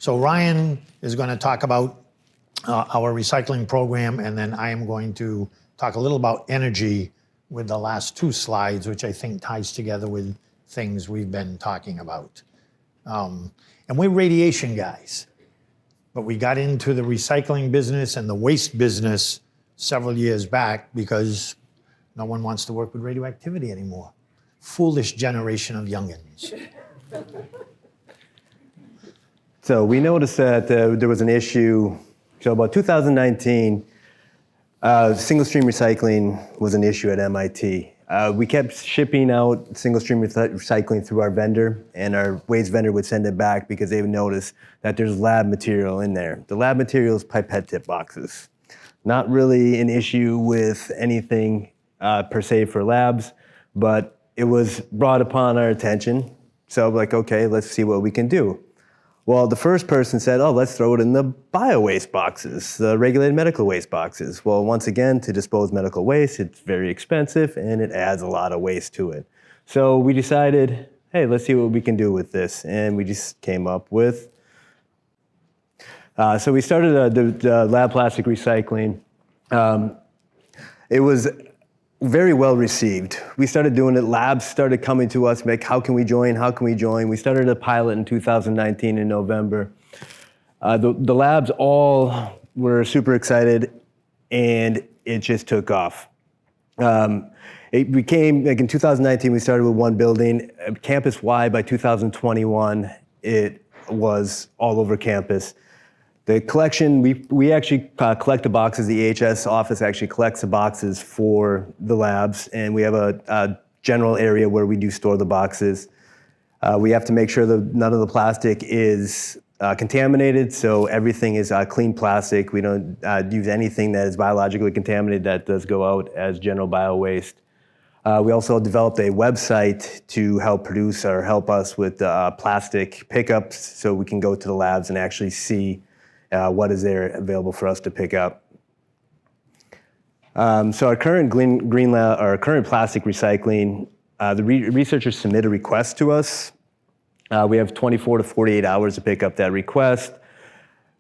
So Ryan is going to talk about our recycling program, and then I am going to talk a little about energy with the last two slides, which I think ties together with things we've been talking about. And we're radiation guys, but we got into the recycling business and the waste business several years back because no one wants to work with radioactivity anymore. Foolish generation of youngins. So we noticed that there was an issue. So about 2019, single stream recycling was an issue at MIT. We kept shipping out single stream recycling through our vendor, and our waste vendor would send it back because they would notice that there's lab material in there. The lab material is pipette tip boxes. Not really an issue with anything per se for labs, but it was brought upon our attention. So like, okay, let's see what we can do. Well, the first person said, oh, let's throw it in the bio-waste boxes, the regulated medical waste boxes. Well, once again, to dispose medical waste, it's very expensive and it adds a lot of waste to it. So we decided, hey, let's see what we can do with this. And we just came up with, so we started the lab plastic recycling. It was very well received. We started doing it, labs started coming to us, like, how can we join, how can we join? We started a pilot in 2019 in November. The labs all were super excited and it just took off. It became, like in 2019, we started with one building. Campus-wide by 2021, it was all over campus. The collection, we actually collect the boxes. The EHS office actually collects the boxes for the labs, and we have a general area where we do store the boxes. We have to make sure that none of the plastic is contaminated, so everything is clean plastic. We don't use anything that is biologically contaminated that does go out as general bio-waste. We also developed a website to help produce or help us with plastic pickups, so we can go to the labs and actually see what is there available for us to pick up. So our current our current plastic recycling, the researchers submit a request to us. We have 24 to 48 hours to pick up that request.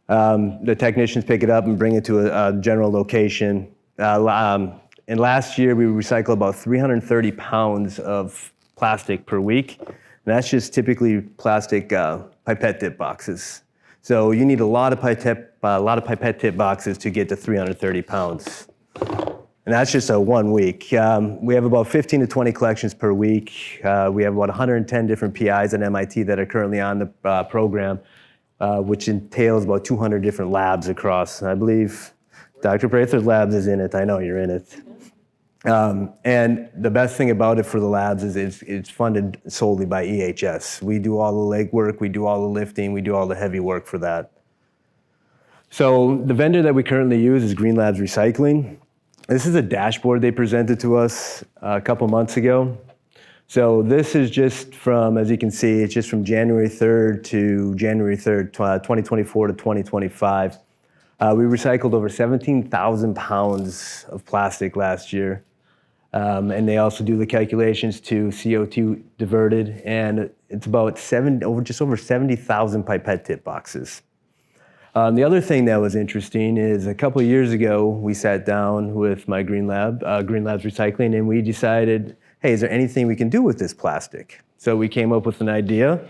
The technicians pick it up and bring it to a general location. And last year we recycled about 330 pounds of plastic per week. And that's just typically plastic pipette tip boxes. So you need a lot of pipette tip boxes to get to 330 pounds. And that's just a 1 week. We have about 15 to 20 collections per week. We have about 110 different PIs at MIT that are currently on the program, which entails about 200 different labs across. I believe Dr. Prather's labs is in it. I know you're in it. And the best thing about it for the labs is it's funded solely by EHS. We do all the legwork, we do all the lifting, we do all the heavy work for that. So the vendor that we currently use is Green Labs Recycling. This is a dashboard they presented to us a couple months ago. So this is just from, as you can see, it's just from January 3rd to January 3rd, 2024 to 2025. We recycled over 17,000 pounds of plastic last year. And they also do the calculations to CO2 diverted, and it's about just over 70,000 pipette tip boxes. The other thing that was interesting is a couple of years ago, we sat down with my Green Labs Recycling, and we decided, hey, is there anything we can do with this plastic? So we came up with an idea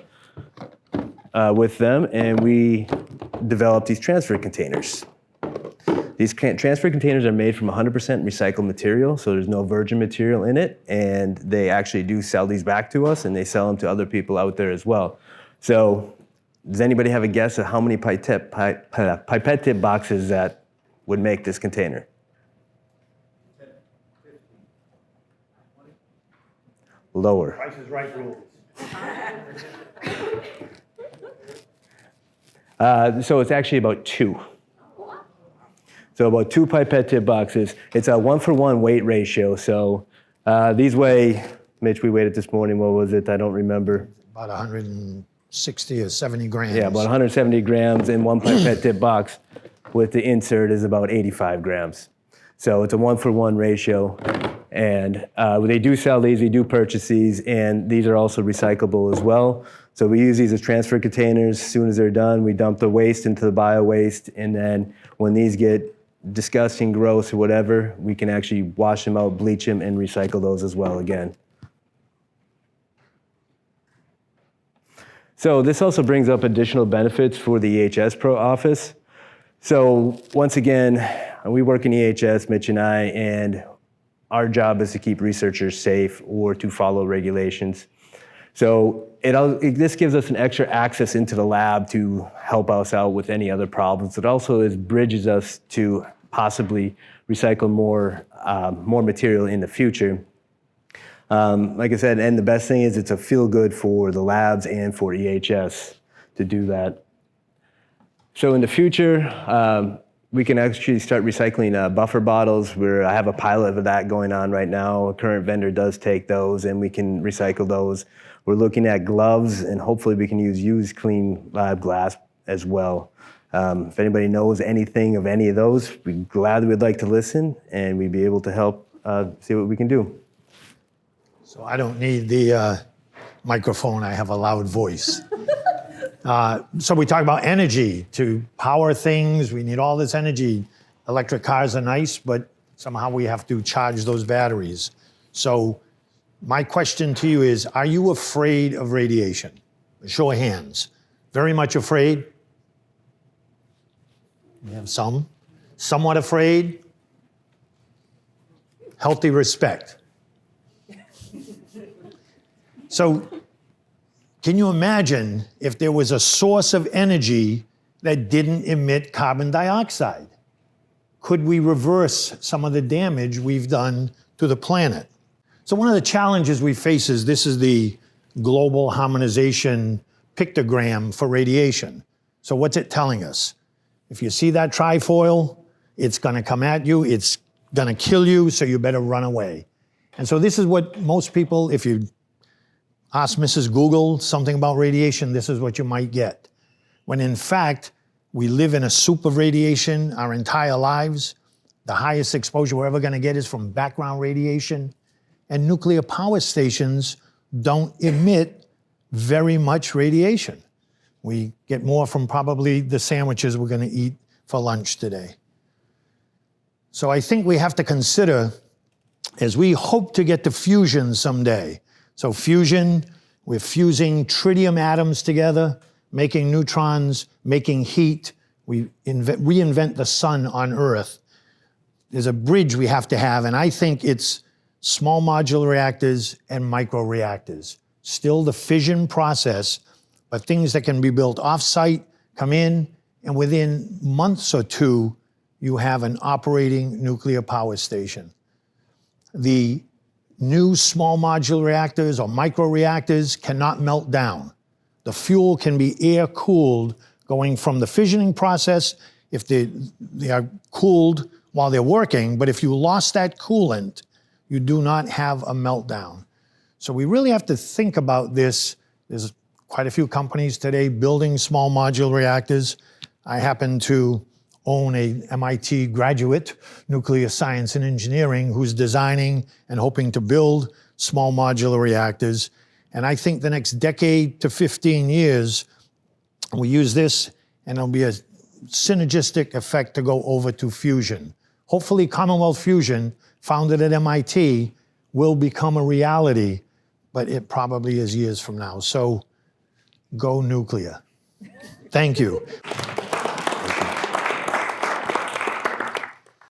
with them, and we developed these transfer containers. These transfer containers are made from 100% recycled material, so there's no virgin material in it, and they actually do sell these back to us, and they sell them to other people out there as well. So does anybody have a guess of how many pipette tip boxes that would make this container? 10, 50, 20. Lower. Price is Right rules. So it's actually about 2. So about 2 pipette tip boxes. It's a 1-for-1 weight ratio. So these weigh, Mitch, we weighed it this morning. What was it? I don't remember. About 160 or 70 grams. Yeah, about 170 grams in one pipette tip box with the insert is about 85 grams. So it's a 1-for-1 ratio. And they do sell these, we do purchase these, and these are also recyclable as well. So we use these as transfer containers. As soon as they're done, we dump the waste into the bio-waste, and then when these get disgusting, gross, or whatever, we can actually wash them out, bleach them, and recycle those as well again. So this also brings up additional benefits for the EHS Pro office. So once again, we work in EHS, Mitch and I, and our job is to keep researchers safe or to follow regulations. So this gives us an extra access into the lab to help us out with any other problems. It also bridges us to possibly recycle more material in the future. Like I said, and the best thing is it's a feel-good for the labs and for EHS to do that. So in the future, we can actually start recycling buffer bottles. I have a pilot of that going on right now. A current vendor does take those, and we can recycle those. We're looking at gloves, and hopefully we can use used clean lab glass as well. If anybody knows anything of any of those, we gladly would like to listen, and we'd be able to help see what we can do. So I don't need the microphone. I have a loud voice. So we talk about energy to power things. We need all this energy. Electric cars are nice, but somehow we have to charge those batteries. So my question to you is, are you afraid of radiation? Show of hands. Very much afraid? We have some. Somewhat afraid? Healthy respect. So can you imagine if there was a source of energy that didn't emit carbon dioxide? Could we reverse some of the damage we've done to the planet? So one of the challenges we face is this is the global harmonization pictogram for radiation. So what's it telling us? If you see that trifoil, it's going to come at you, it's going to kill you, so you better run away. And so this is what most people, if you ask Mrs. Google something about radiation, this is what you might get. When in fact, we live in a soup of radiation our entire lives. The highest exposure we're ever going to get is from background radiation. And nuclear power stations don't emit very much radiation. We get more from probably the sandwiches we're going to eat for lunch today. So I think we have to consider, as we hope to get to fusion someday. So fusion, we're fusing tritium atoms together, making neutrons, making heat. We reinvent the sun on Earth. There's a bridge we have to have, and I think it's small modular reactors and microreactors. Still the fission process, but things that can be built off-site, come in, and within months or two, you have an operating nuclear power station. The new small modular reactors or microreactors cannot melt down. The fuel can be air-cooled going from the fissioning process if they are cooled while they're working, but if you lost that coolant, you do not have a meltdown. So we really have to think about this. There's quite a few companies today building small modular reactors. I happen to own a MIT graduate, nuclear science and engineering, who's designing and hoping to build small modular reactors. And I think the next decade to 15 years, we use this and there'll be a synergistic effect to go over to fusion. Hopefully Commonwealth Fusion, founded at MIT, will become a reality, but it probably is years from now. So go nuclear. Thank you.